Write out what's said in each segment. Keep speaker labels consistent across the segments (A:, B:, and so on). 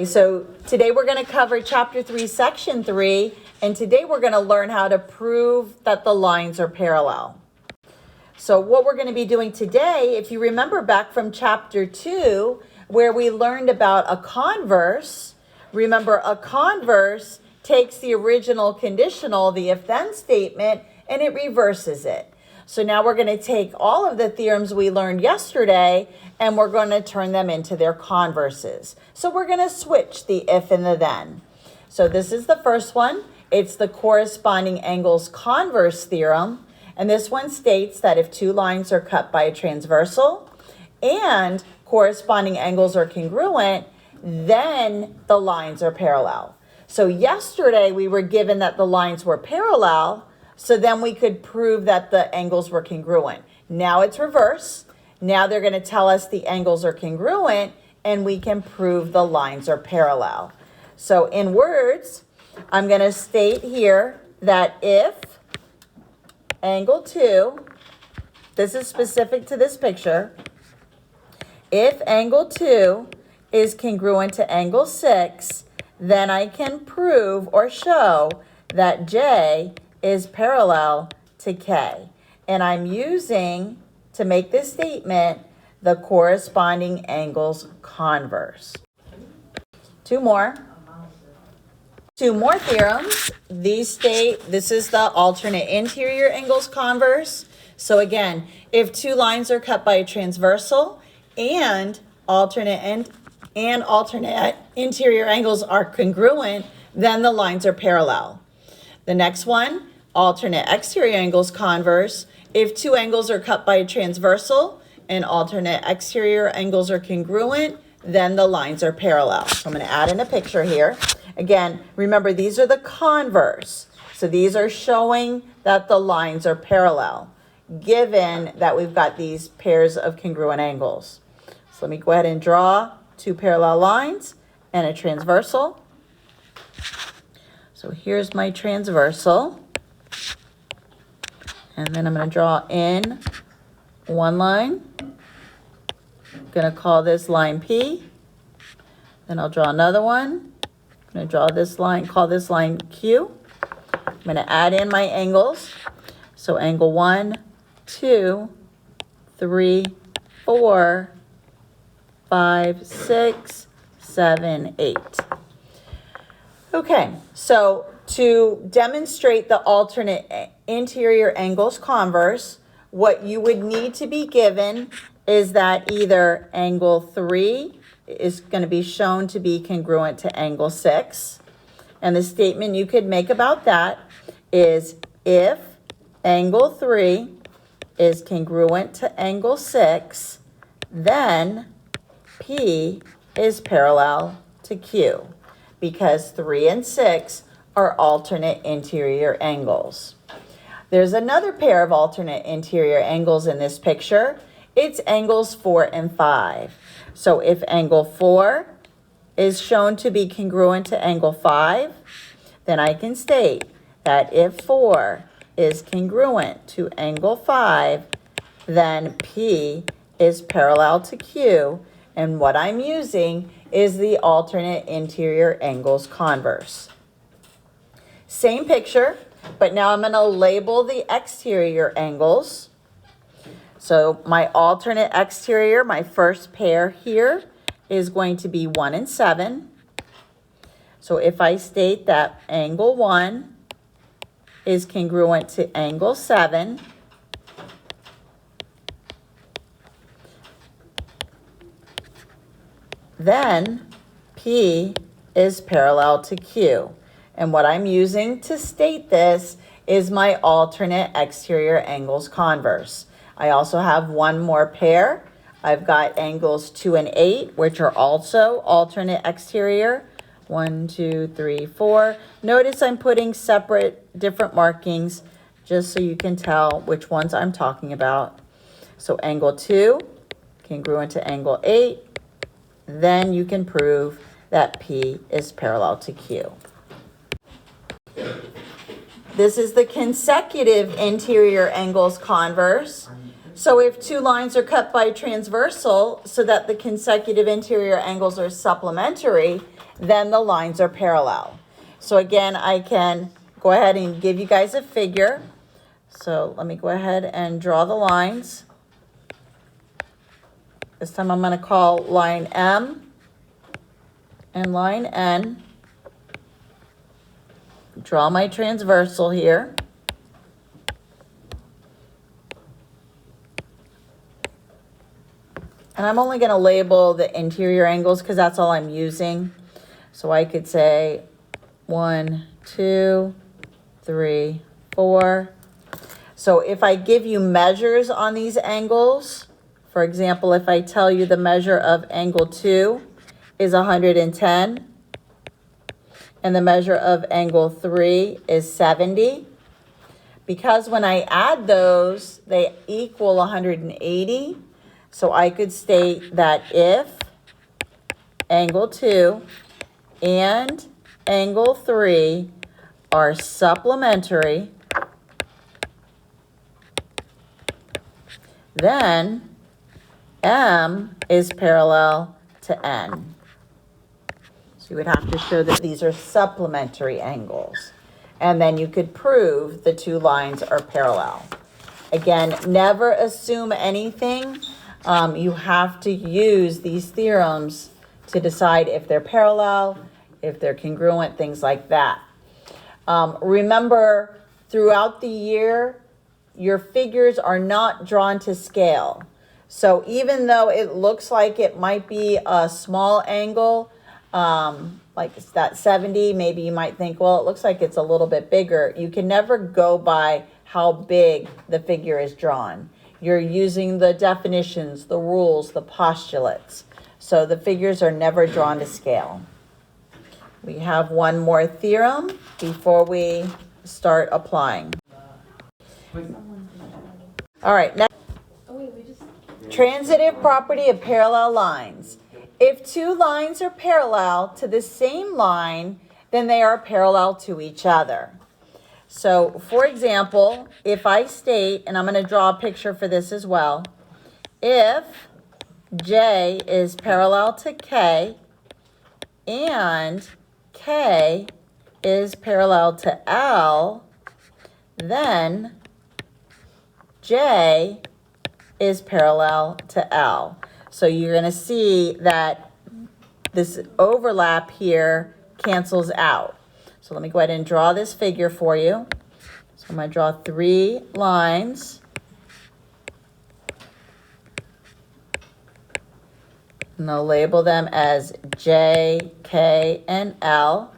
A: So today we're going to cover Chapter 3, Section 3, and today we're going to learn how to prove that the lines are parallel. So what we're going to be doing today, if you remember back from Chapter 2, where we learned about a converse, remember a converse takes the original conditional, the if-then statement, and it reverses it. So now we're going to take all of the theorems we learned yesterday and we're going to turn them into their converses. So we're going to switch the if and the then. So this is the first one. It's the corresponding angles converse theorem. And this one states that if two lines are cut by a transversal and corresponding angles are congruent, then the lines are parallel. So yesterday we were given that the lines were parallel, so then we could prove that the angles were congruent. Now it's reverse. Now they're going to tell us the angles are congruent and we can prove the lines are parallel. So in words, I'm going to state here that if angle 2, this is specific to this picture, if angle 2 is congruent to angle 6, then I can prove or show that J is parallel to K. And I'm using, to make this statement, the corresponding angles converse. Two more theorems. These state, this is the alternate interior angles converse. So again, if two lines are cut by a transversal and alternate interior angles are congruent, then the lines are parallel. The next one, alternate exterior angles converse. If two angles are cut by a transversal and alternate exterior angles are congruent, then the lines are parallel. So I'm going to add in a picture here. Again, remember these are the converse. So these are showing that the lines are parallel, given that we've got these pairs of congruent angles. So let me go ahead and draw two parallel lines and a transversal. So here's my transversal. And then I'm going to draw in one line. I'm going to call this line P. Then I'll draw another one. I'm going to draw this line, call this line Q. I'm going to add in my angles. So angle 1, 2, 3, 4, 5, 6, 7, 8. Okay, so to demonstrate the alternate interior angles converse, what you would need to be given is that either angle 3 is going to be shown to be congruent to angle 6. And the statement you could make about that is if angle 3 is congruent to angle 6, then P is parallel to Q, because 3 and 6 are alternate interior angles. There's another pair of alternate interior angles in this picture. It's angles 4 and 5. So if angle 4 is shown to be congruent to angle 5, then I can state that if 4 is congruent to angle 5, then P is parallel to Q, and what I'm using is the alternate interior angles converse. Same picture, but now I'm going to label the exterior angles. So my alternate exterior, my first pair here, is going to be 1 and 7. So if I state that angle 1 is congruent to angle 7, then P is parallel to Q. And what I'm using to state this is my alternate exterior angles converse. I also have one more pair. I've got angles 2 and 8, which are also alternate exterior. 1, 2, 3, 4. Notice I'm putting separate, different markings just so you can tell which ones I'm talking about. So angle 2, congruent to angle 8. Then you can prove that P is parallel to Q. This is the consecutive interior angles converse. So if two lines are cut by transversal so that the consecutive interior angles are supplementary, then the lines are parallel. So again, I can go ahead and give you guys a figure. So let me go ahead and draw the lines. This time I'm going to call line M and line N. Draw my transversal here. And I'm only going to label the interior angles because that's all I'm using. So I could say 1, 2, 3, 4. So if I give you measures on these angles, for example, if I tell you the measure of angle 2 is 110, and the measure of angle 3 is 70, because when I add those, they equal 180, so I could state that if angle 2 and angle 3 are supplementary, then M is parallel to N. So you would have to show that these are supplementary angles. And then you could prove the two lines are parallel. Again, never assume anything. You have to use these theorems to decide if they're parallel, if they're congruent, things like that. Remember, throughout the year, your figures are not drawn to scale. So even though it looks like it might be a small angle, like it's that 70, maybe you might think, well, it looks like it's a little bit bigger. You can never go by how big the figure is drawn. You're using the definitions, the rules, the postulates. So the figures are never drawn to scale. We have one more theorem before we start applying. All right, next. Transitive property of parallel lines. If two lines are parallel to the same line, then they are parallel to each other. So, for example, if I state, and I'm going to draw a picture for this as well, if J is parallel to K and K is parallel to L, then J is parallel to L. So you're going to see that this overlap here cancels out. So let me go ahead and draw this figure for you. So I'm going to draw 3 lines. And I'll label them as J, K, and L.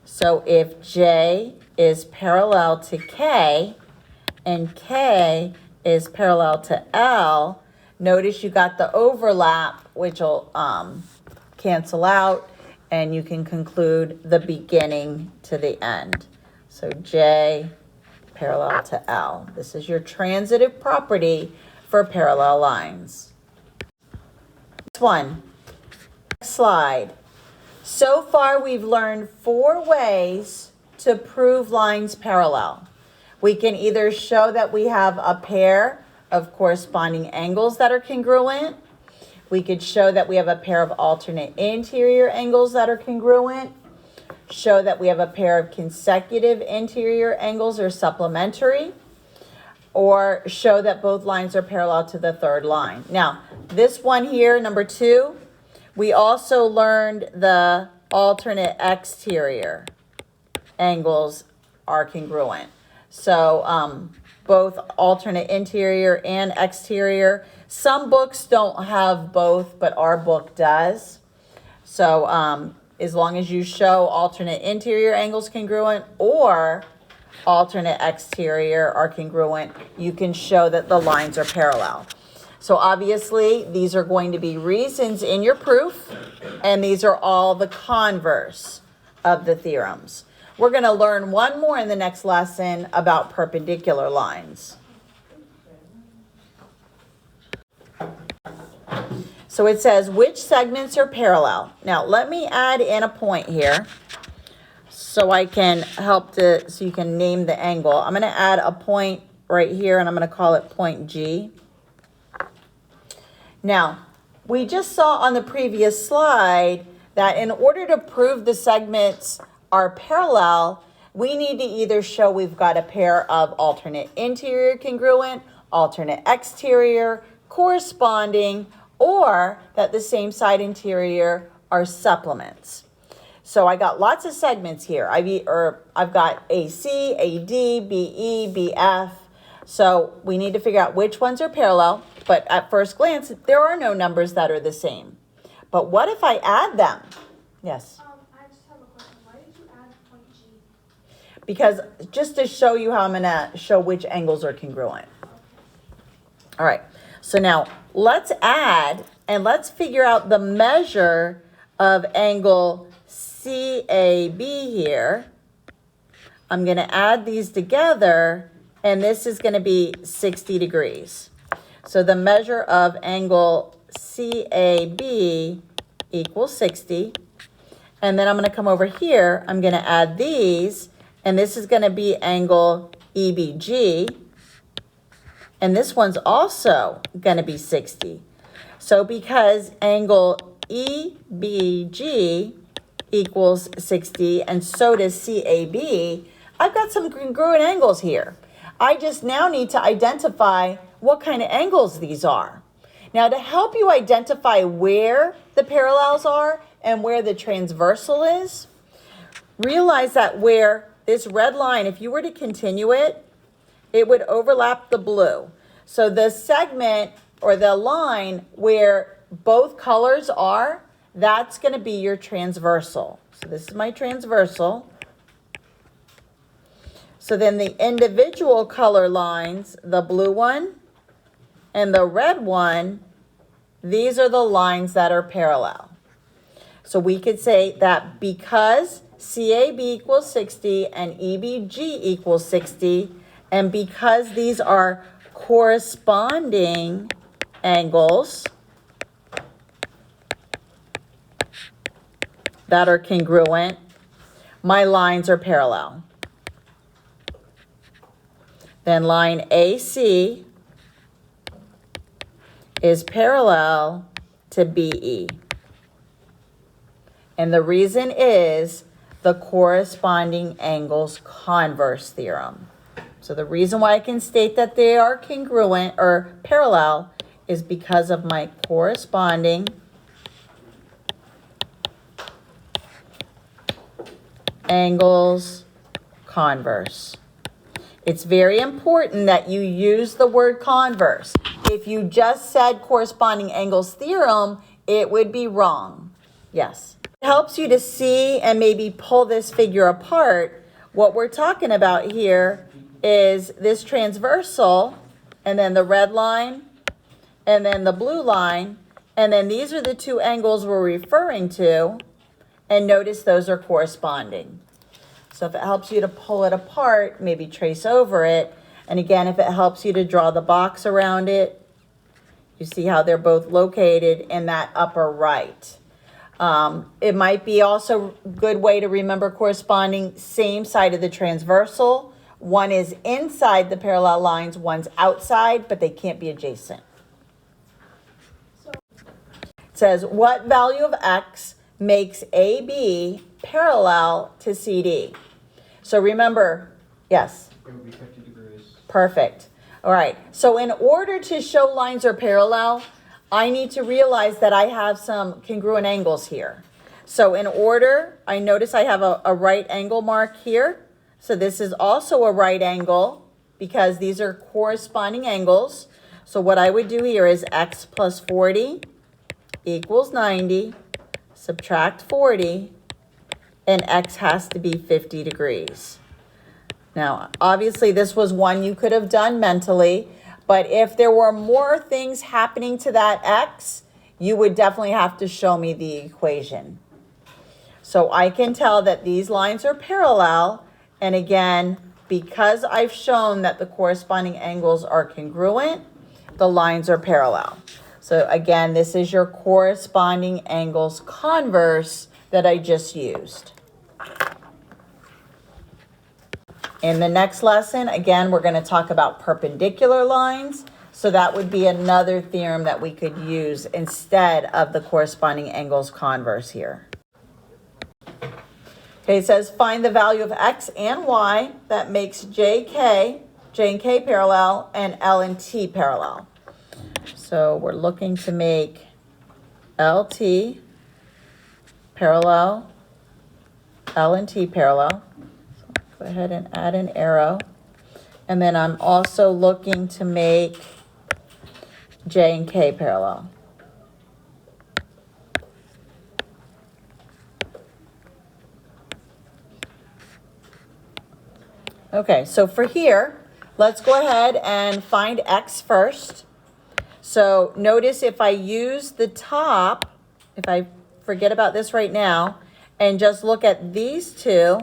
A: So if J is parallel to K and K is parallel to L, notice you got the overlap, which will cancel out, and you can conclude the beginning to the end. So J parallel to L. This is your transitive property for parallel lines. Next one. Next slide. So far, we've learned 4 ways to prove lines parallel. We can either show that we have a pair of corresponding angles that are congruent. We could show that we have a pair of alternate interior angles that are congruent. Show that we have a pair of consecutive interior angles or supplementary. Or show that both lines are parallel to the third line. Now, this one here, number 2, we also learned the alternate exterior angles are congruent. So both alternate interior and exterior. Some books don't have both, but our book does. So as long as you show alternate interior angles congruent or alternate exterior are congruent, you can show that the lines are parallel. So obviously, these are going to be reasons in your proof, and these are all the converse of the theorems. We're going to learn one more in the next lesson about perpendicular lines. So it says, which segments are parallel? Now, let me add in a point here so I can help so you can name the angle. I'm going to add a point right here, and I'm going to call it point G. Now, we just saw on the previous slide that in order to prove the segments are parallel, we need to either show we've got a pair of alternate interior congruent, alternate exterior, corresponding, or that the same side interior are supplements. So I got lots of segments here. I've got AC, AD, BE, BF. So we need to figure out which ones are parallel, but at first glance, there are no numbers that are the same. But what if I add them? Yes?
B: I just have a question. Why did you add point G?
A: Because just to show you how I'm going to show which angles are congruent. All right, so now let's add and let's figure out the measure of angle CAB here. I'm going to add these together, and this is going to be 60 degrees. So the measure of angle CAB equals 60. And then I'm going to come over here. I'm going to add these, and this is going to be angle EBG. And this one's also going to be 60. So because angle EBG equals 60, and so does CAB, I've got some congruent angles here. I just now need to identify what kind of angles these are. Now, to help you identify where the parallels are and where the transversal is, realize that where this red line, if you were to continue it, it would overlap the blue. So the segment or the line where both colors are, that's going to be your transversal. So this is my transversal. So then the individual color lines, the blue one and the red one, these are the lines that are parallel. So we could say that because CAB equals 60 and EBG equals 60, and because these are corresponding angles that are congruent, my lines are parallel. Then line AC is parallel to BE. And the reason is the corresponding angles converse theorem. So the reason why I can state that they are congruent or parallel is because of my corresponding angles converse. It's very important that you use the word converse. If you just said corresponding angles theorem, it would be wrong. Yes. It helps you to see and maybe pull this figure apart. What we're talking about here is this transversal, and then the red line, and then the blue line, and then these are the two angles we're referring to, and notice those are corresponding. So if it helps you to pull it apart, maybe trace over it. And again, if it helps you to draw the box around it, you see how they're both located in that upper right. It might be also a good way to remember corresponding same side of the transversal. One is inside the parallel lines, one's outside, but they can't be adjacent. It says, what value of X makes AB parallel to CD? So remember, yes?
C: It would be 50 degrees.
A: Perfect. All right. So in order to show lines are parallel, I need to realize that I have some congruent angles here. So in order, I notice I have a right angle mark here. So this is also a right angle because these are corresponding angles. So what I would do here is X plus 40 equals 90, subtract 40, and X has to be 50 degrees. Now, obviously this was one you could have done mentally, but if there were more things happening to that X, you would definitely have to show me the equation. So I can tell that these lines are parallel, and again, because I've shown that the corresponding angles are congruent, the lines are parallel. So again, this is your corresponding angles converse that I just used. In the next lesson, again, we're going to talk about perpendicular lines. So that would be another theorem that we could use instead of the corresponding angles converse here. Okay, it says find the value of x and y that makes j and k parallel, and L and T parallel. So we're looking to make LT parallel, L and T parallel. So go ahead and add an arrow. And then I'm also looking to make J and K parallel. Okay, so for here, let's go ahead and find x first. So notice if I use the top, if I forget about this right now, and just look at these two,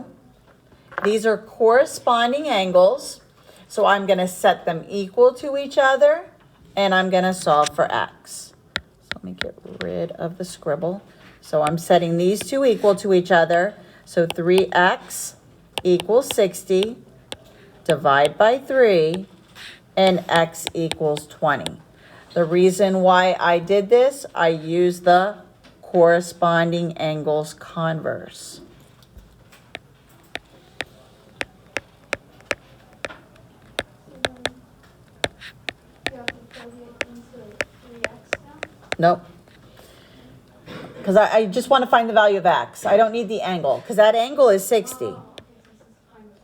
A: these are corresponding angles. So I'm going to set them equal to each other, and I'm going to solve for x. So let me get rid of the scribble. So I'm setting these two equal to each other. So 3x equals 60. Divide by 3, and x equals 20. The reason why I did this, I used the corresponding angles converse.
B: You have to plug it into 3x now?
A: Nope. Because I just want to find the value of x. I don't need the angle, because that angle is 60.
B: Oh, okay, so this is kind of.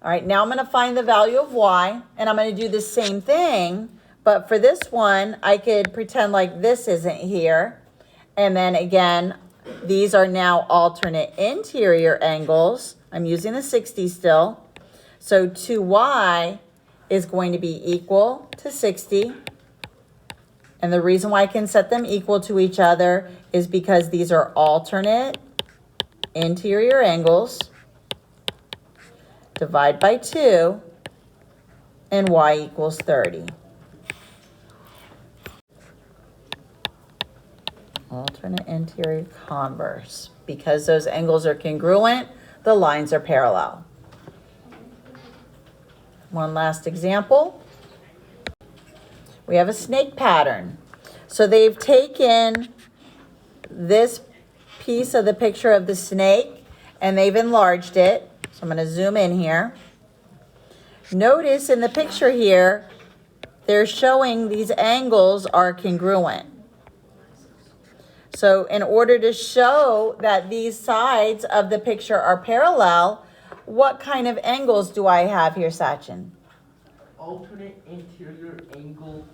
A: All right, now I'm going to find the value of y, and I'm going to do the same thing, but for this one, I could pretend like this isn't here. And then again, these are now alternate interior angles. I'm using the 60 still. So 2y is going to be equal to 60. And the reason why I can set them equal to each other is because these are alternate interior angles. Divide by 2, and y equals 30. Alternate interior converse. Because those angles are congruent, the lines are parallel. One last example. We have a snake pattern. So they've taken this piece of the picture of the snake, and they've enlarged it. So I'm going to zoom in here. Notice in the picture here, they're showing these angles are congruent. So in order to show that these sides of the picture are parallel, what kind of angles do I have here, Sachin?
C: Alternate interior angles,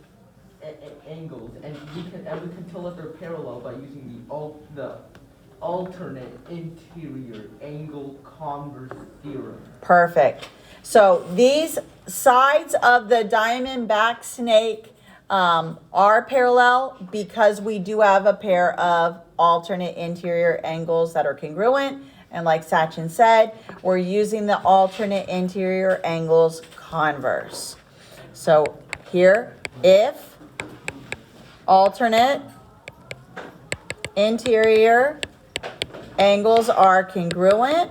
C: and we can tell that they're parallel by using the alternate interior angle converse theorem.
A: Perfect. So these sides of the diamondback snake are parallel because we do have a pair of alternate interior angles that are congruent. And like Sachin said, we're using the alternate interior angles converse. So here, if alternate interior angles are congruent,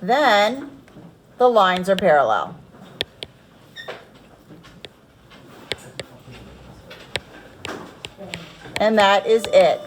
A: then the lines are parallel. And that is it.